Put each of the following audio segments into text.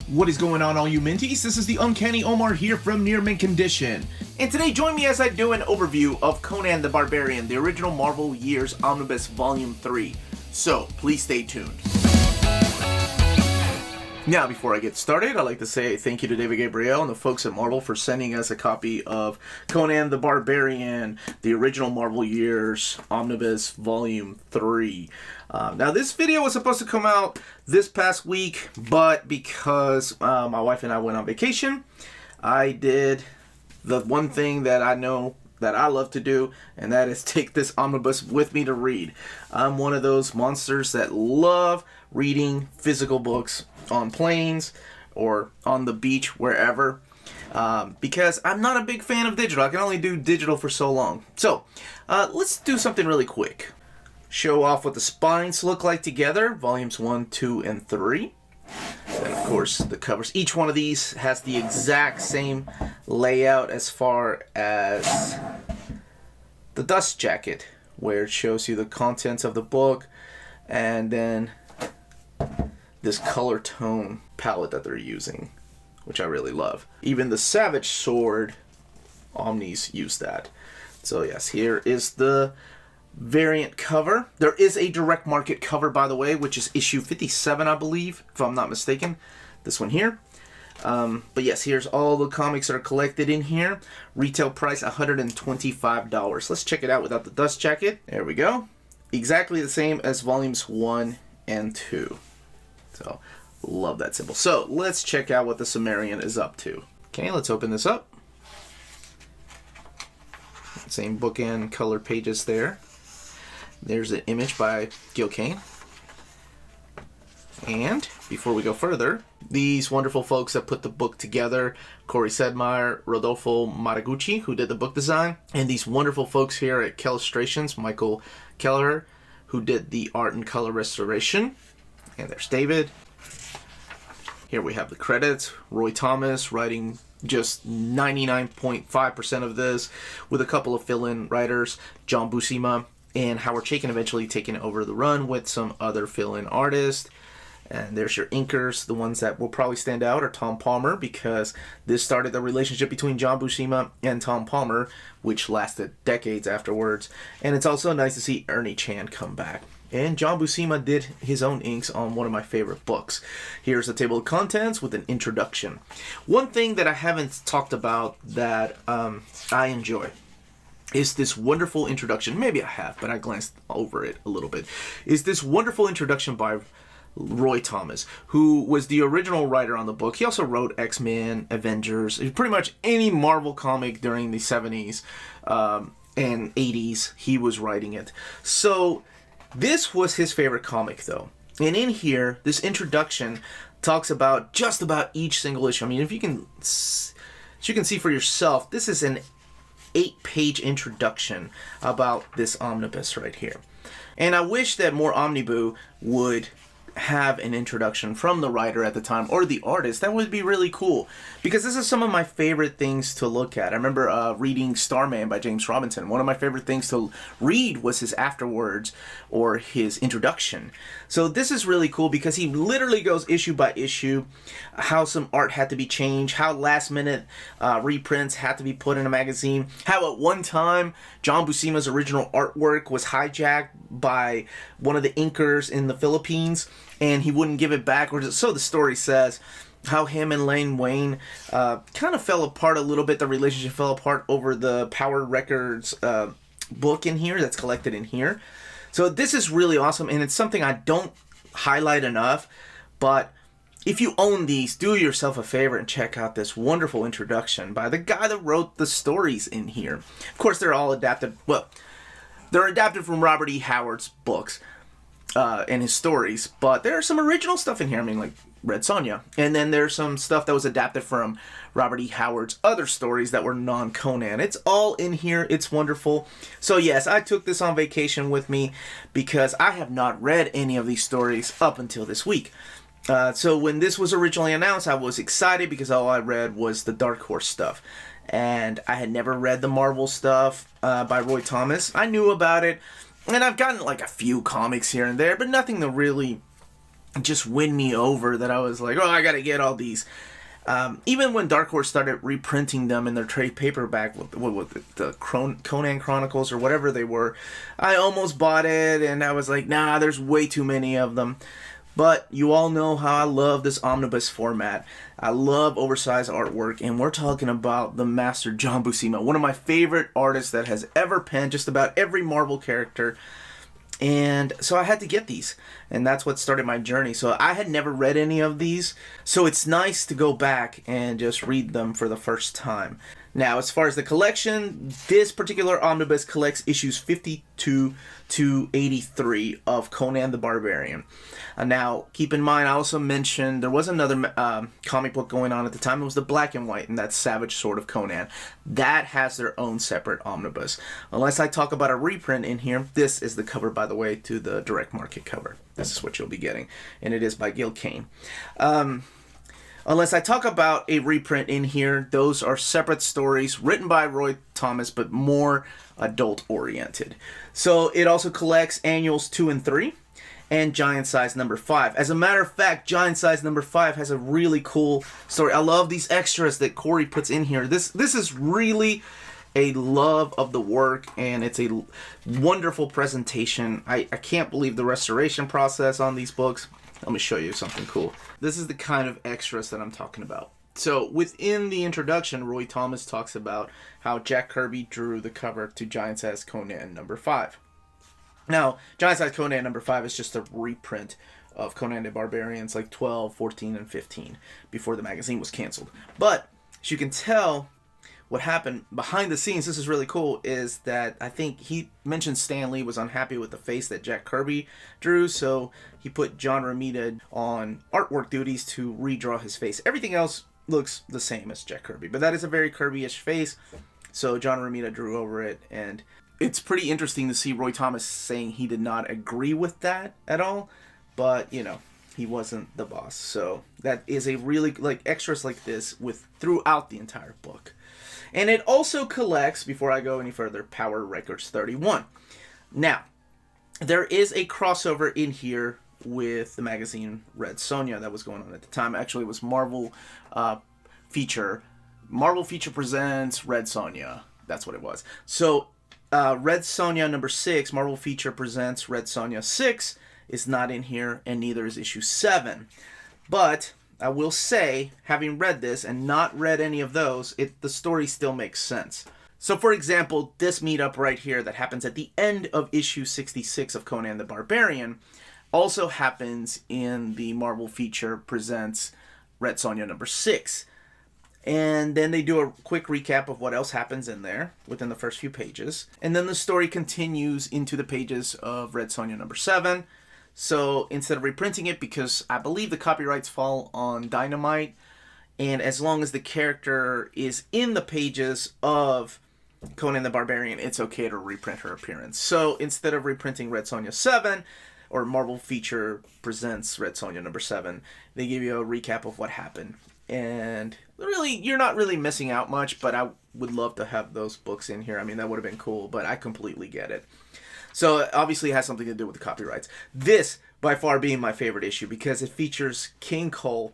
What is going on, all you minties? This is the Uncanny Omar here from Near Mint Condition. And today, join me as I do an overview of Conan the Barbarian, the original Marvel Years Omnibus Volume 3. So, please stay tuned. Now, before I get started, I'd like to say thank you to David Gabriel and the folks at Marvel for sending us a copy of Conan the Barbarian, the original Marvel Years Omnibus Volume 3. Now, this video was supposed to come out this past week, but because my wife and I went on vacation, I did the one thing that I know that I love to do, and that is take this omnibus with me to read. I'm one of those monsters that love reading physical books on planes or on the beach, wherever, because I'm not a big fan of digital. I can only do digital for so long. So let's do something really quick. Show off what the spines look like together, volumes 1, 2, and 3. And of course the covers. Each one of these has the exact same layout as far as the dust jacket, where it shows you the contents of the book, and then this color tone palette that they're using, which I really love. Even the Savage Sword Omnis use that. So yes, here is the variant cover. There is a direct market cover, by the way, which is issue 57, I believe, if I'm not mistaken. This one here. But yes, here's all the comics that are collected in here. Retail price $125. Let's check it out without the dust jacket. There we go. Exactly the same as volumes 1 and 2. So, love that symbol. So, let's check out what the Sumerian is up to. Okay, let's open this up. Same bookend color pages there. There's an image by Gil Kane. And before we go further, these wonderful folks that put the book together, Corey Sedmeyer, Rodolfo Maraguchi, who did the book design, and these wonderful folks here at Kellustrations, Michael Keller, who did the art and color restoration. And there's David. Here we have the credits. Roy Thomas writing just 99.5% of this, with a couple of fill-in writers, John Buscema and Howard Chaykin eventually taking over the run with some other fill-in artists. And there's your inkers. The ones that will probably stand out are Tom Palmer, because this started the relationship between John Buscema and Tom Palmer, which lasted decades afterwards. And it's also nice to see Ernie Chan come back. And John Buscema did his own inks on one of my favorite books. Here's the table of contents with an introduction. One thing that I haven't talked about that I enjoy is this wonderful introduction. Maybe I have, but I glanced over it a little bit. Is this wonderful introduction by Roy Thomas, who was the original writer on the book. He also wrote X-Men, Avengers, pretty much any Marvel comic during the 70s and 80s, he was writing it. So this was his favorite comic, though. And in here, this introduction talks about just about each single issue. I mean, if you can, as you can see for yourself, this is an 8-page introduction about this omnibus right here. And I wish that more Omnibu would have an introduction from the writer at the time or the artist. That would be really cool, because this is some of my favorite things to look at. I remember reading Starman by James Robinson. One of my favorite things to read was his afterwords or his introduction. So this is really cool because he literally goes issue by issue, how some art had to be changed, how last minute reprints had to be put in a magazine, how at one time John Buscema's original artwork was hijacked by one of the inkers in the Philippines, and he wouldn't give it back, or so the story says. How him and Lane Wayne kind of fell apart a little bit. The relationship fell apart over the Power Records book in here that's collected in here. So this is really awesome, and it's something I don't highlight enough. But if you own these, do yourself a favor and check out this wonderful introduction by the guy that wrote the stories in here. Of course, they're all adapted. Well, they're adapted from Robert E. Howard's books and his stories, but there's some original stuff in here. I mean, like Red Sonja. And then there's some stuff that was adapted from Robert E. Howard's other stories that were non-Conan. It's all in here. It's wonderful. So yes, I took this on vacation with me because I have not read any of these stories up until this week. So when this was originally announced, I was excited because all I read was the Dark Horse stuff. And I had never read the Marvel stuff by Roy Thomas. I knew about it, and I've gotten like a few comics here and there, but nothing to really just win me over that I was like, oh, I gotta get all these. Even when Dark Horse started reprinting them in their trade paperback with the Conan Chronicles or whatever they were, I almost bought it, and I was like, nah, there's way too many of them. But you all know how I love this omnibus format. I love oversized artwork, and we're talking about the master John Buscema, one of my favorite artists that has ever penned just about every Marvel character. And so I had to get these, and that's what started my journey. So I had never read any of these, so it's nice to go back and just read them for the first time. Now, as far as the collection, this particular omnibus collects issues 52 to 83 of Conan the Barbarian. Now, keep in mind, I also mentioned there was another comic book going on at the time. It was the black and white, and that's Savage Sword of Conan. That has their own separate omnibus. Unless I talk about a reprint in here, this is the cover, by the way, to the direct market cover. This is what you'll be getting, and it is by Gil Kane. Unless I talk about a reprint in here, those are separate stories written by Roy Thomas, but more adult-oriented. So it also collects annuals 2 and 3 and Giant Size number 5. As a matter of fact, Giant Size number 5 has a really cool story. I love these extras that Corey puts in here. This is really a love of the work, and it's a wonderful presentation. I can't believe the restoration process on these books. Let me show you something cool. This is the kind of extras that I'm talking about. So within the introduction, Roy Thomas talks about how Jack Kirby drew the cover to Giant Size Conan number 5. Now, Giant Size Conan number 5 is just a reprint of Conan the Barbarians like 12, 14, and 15 before the magazine was canceled. But as you can tell, what happened behind the scenes, this is really cool, is that I think he mentioned Stan Lee was unhappy with the face that Jack Kirby drew, so he put John Romita on artwork duties to redraw his face. Everything else looks the same as Jack Kirby, but that is a very Kirby-ish face, so John Romita drew over it, and it's pretty interesting to see Roy Thomas saying he did not agree with that at all, but, you know, he wasn't the boss. So that is a really, like, extras like this with throughout the entire book. And it also collects, before I go any further, Power Records 31. Now, there is a crossover in here with the magazine Red Sonja that was going on at the time. Actually, it was Marvel Feature. Marvel Feature presents Red Sonja. That's what it was. So, Red Sonja number 6, Marvel Feature presents Red Sonja 6, is not in here, and neither is issue 7. But I will say, having read this and not read any of those, the story still makes sense. So, for example, this meetup right here that happens at the end of issue 66 of Conan the Barbarian also happens in the Marvel Feature presents Red Sonja number 6. And then they do a quick recap of what else happens in there within the first few pages. And then the story continues into the pages of Red Sonja number 7. So instead of reprinting it, because I believe the copyrights fall on Dynamite, and as long as the character is in the pages of Conan the Barbarian, it's okay to reprint her appearance. So instead of reprinting Red Sonja 7, or Marvel Feature presents Red Sonja number 7, they give you a recap of what happened. And really, you're not really missing out much, but I would love to have those books in here. I mean, that would have been cool, but I completely get it. So, obviously, it has something to do with the copyrights. This, by far, being my favorite issue, because it features King Cole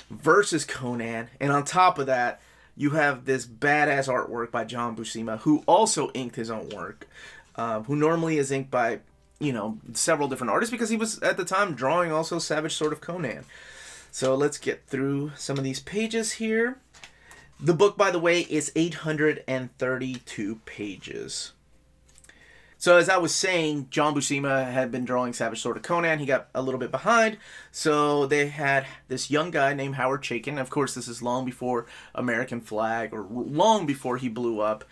versus Conan, and on top of that, you have this badass artwork by John Buscema, who also inked his own work, who normally is inked by, you know, several different artists, because he was, at the time, drawing also Savage Sword of Conan. So, let's get through some of these pages here. The book, by the way, is 832 pages. So as I was saying, John Buscema had been drawing Savage Sword of Conan. He got a little bit behind. So they had this young guy named Howard Chaykin. Of course, this is long before American Flag, or long before he blew up,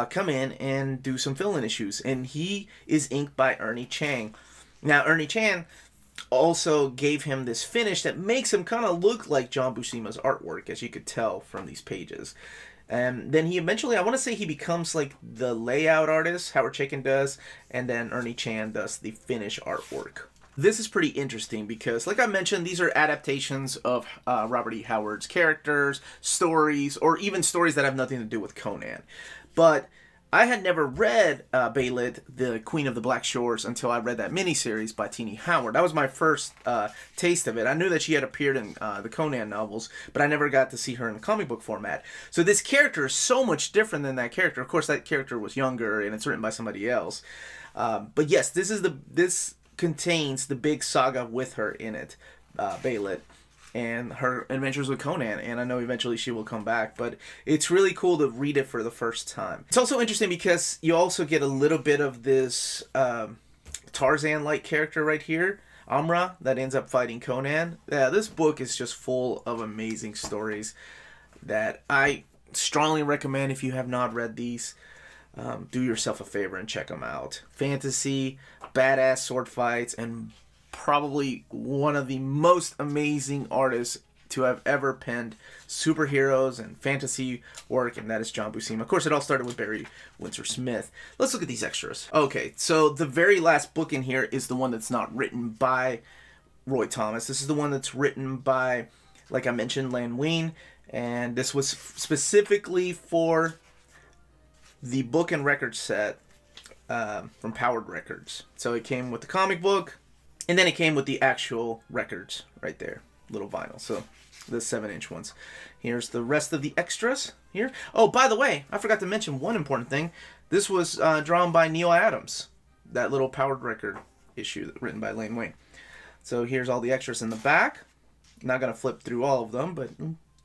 come in and do some fill-in issues. And he is inked by Ernie Chang. Now, Ernie Chang also gave him this finish that makes him kind of look like John Buscema's artwork, as you could tell from these pages. And then he eventually, I want to say he becomes like the layout artist, Howard Chaykin does, and then Ernie Chan does the finish artwork. This is pretty interesting because, like I mentioned, these are adaptations of Robert E. Howard's characters, stories, or even stories that have nothing to do with Conan. But I had never read Beylit, the Queen of the Black Shores, until I read that miniseries by Teenie Howard. That was my first taste of it. I knew that she had appeared in the Conan novels, but I never got to see her in the comic book format. So this character is so much different than that character. Of course, that character was younger, and it's written by somebody else. But yes, this contains the big saga with her in it, Beylit, and her adventures with Conan, and I know eventually she will come back, but it's really cool to read it for the first time. It's also interesting because you also get a little bit of this Tarzan-like character right here, Amra, that ends up fighting Conan. Yeah, this book is just full of amazing stories that I strongly recommend. If you have not read these, do yourself a favor and check them out. Fantasy, badass sword fights, and probably one of the most amazing artists to have ever penned superheroes and fantasy work, and that is John Buscema. Of course, it all started with Barry Windsor Smith. Let's look at these extras. Okay, so the very last book in here is the one that's not written by Roy Thomas. This is the one that's written by, like I mentioned, Len Wein, and this was specifically for the book and record set from Powered Records. So it came with the comic book, and then it came with the actual records right there, little vinyl. So the 7-inch ones. Here's the rest of the extras here. Oh, by the way, I forgot to mention one important thing. This was drawn by Neil Adams, that little Powered Record issue written by Len Wein. So here's all the extras in the back. Not going to flip through all of them, but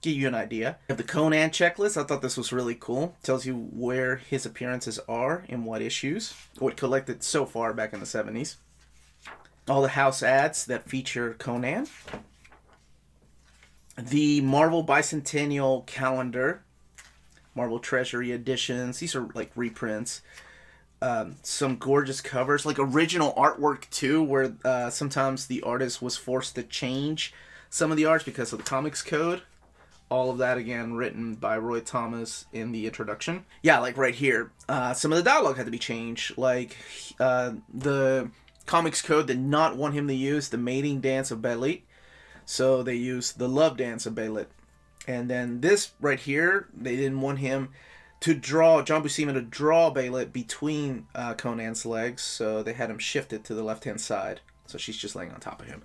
give you an idea. You have the Conan checklist. I thought this was really cool. Tells you where his appearances are in what issues, what collected so far back in the 70s. All the house ads that feature Conan. The Marvel Bicentennial Calendar. Marvel Treasury editions. These are like reprints. Some gorgeous covers. Like original artwork too, where sometimes the artist was forced to change some of the arts because of the comics code. All of that, again, written by Roy Thomas in the introduction. Yeah, like right here. Some of the dialogue had to be changed. Like the comics code did not want him to use the mating dance of Beylit, so they used the love dance of Beylit. And then this right here, they didn't want him to draw, John Buscema to draw Beylit between Conan's legs, so they had him shifted to the left-hand side, so she's just laying on top of him.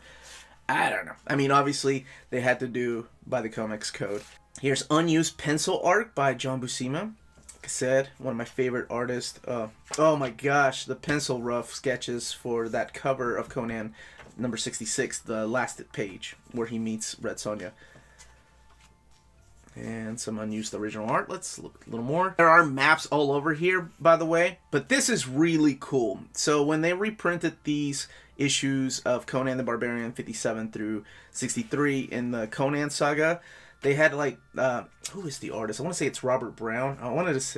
I don't know. I mean, obviously, they had to do by the comics code. Here's Unused Pencil Art by John Buscema. Like I said, one of my favorite artists. Oh my gosh, the pencil rough sketches for that cover of Conan number 66, the last page where he meets Red Sonja. And some unused original art. Let's look a little more. There are maps all over here, by the way, but this is really cool. So when they reprinted these issues of Conan the Barbarian 57 through 63 in the Conan saga, they had like who is the artist? I want to say it's Robert Brown.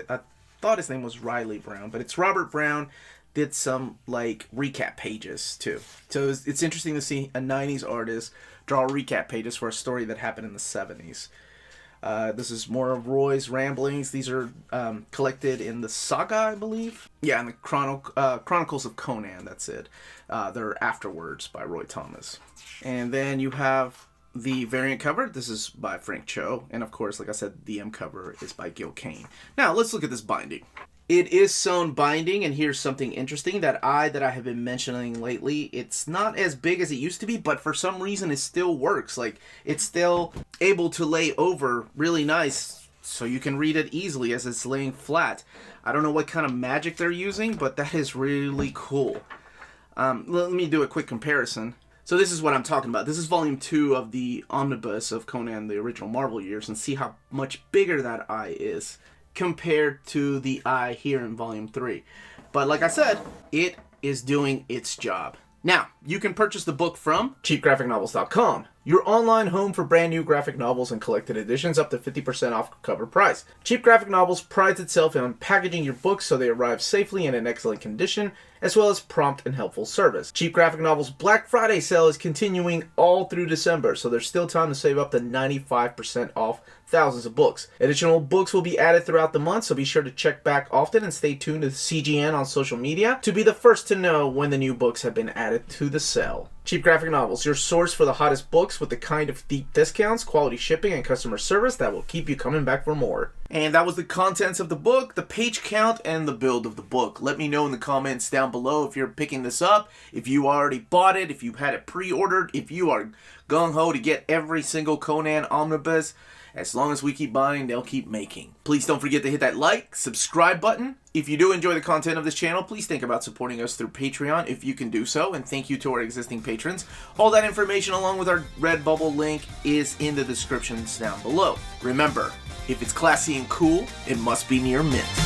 I thought his name was Riley Brown, but it's Robert Brown. Did some like recap pages too. So it's interesting to see a 90s artist draw recap pages for a story that happened in the 70s. This is more of Roy's ramblings. These are collected in the saga, I believe. Yeah, in the Chronicles of Conan, that's it. They're afterwards by Roy Thomas. And then you have the variant cover. This is by Frank Cho. And of course, like I said, the M cover is by Gil Kane. Now, let's look at this binding. It is sewn binding, and here's something interesting that I have been mentioning lately. It's not as big as it used to be, but for some reason it still works. Like, it's still able to lay over really nice, so you can read it easily as it's laying flat. I don't know what kind of magic they're using, but that is really cool. Let me do a quick comparison. So this is what I'm talking about. This is volume 2 of the Omnibus of Conan, the original Marvel Years, and see how much bigger that eye is compared to the eye here in volume 3. But like I said, it is doing its job. Now, you can purchase the book from cheapgraphicnovels.com, your online home for brand new graphic novels and collected editions up to 50% off cover price. Cheap Graphic Novels prides itself on packaging your books so they arrive safely and in excellent condition, as well as prompt and helpful service. Cheap Graphic Novels Black Friday sale is continuing all through December, so there's still time to save up to 95% off thousands of books. Additional books will be added throughout the month, so be sure to check back often and stay tuned to CGN on social media to be the first to know when the new books have been added to the sale. Cheap Graphic Novels, your source for the hottest books with the kind of deep discounts, quality shipping, and customer service that will keep you coming back for more. And that was the contents of the book, the page count, and the build of the book. Let me know in the comments down below if you're picking this up, if you already bought it, if you had it pre-ordered, if you are gung-ho to get every single Conan Omnibus. As long as we keep buying, they'll keep making. Please don't forget to hit that like, subscribe button. If you do enjoy the content of this channel, please think about supporting us through Patreon if you can do so. And thank you to our existing patrons. All that information along with our Redbubble link is in the descriptions down below. Remember, if it's classy and cool, it must be near mint.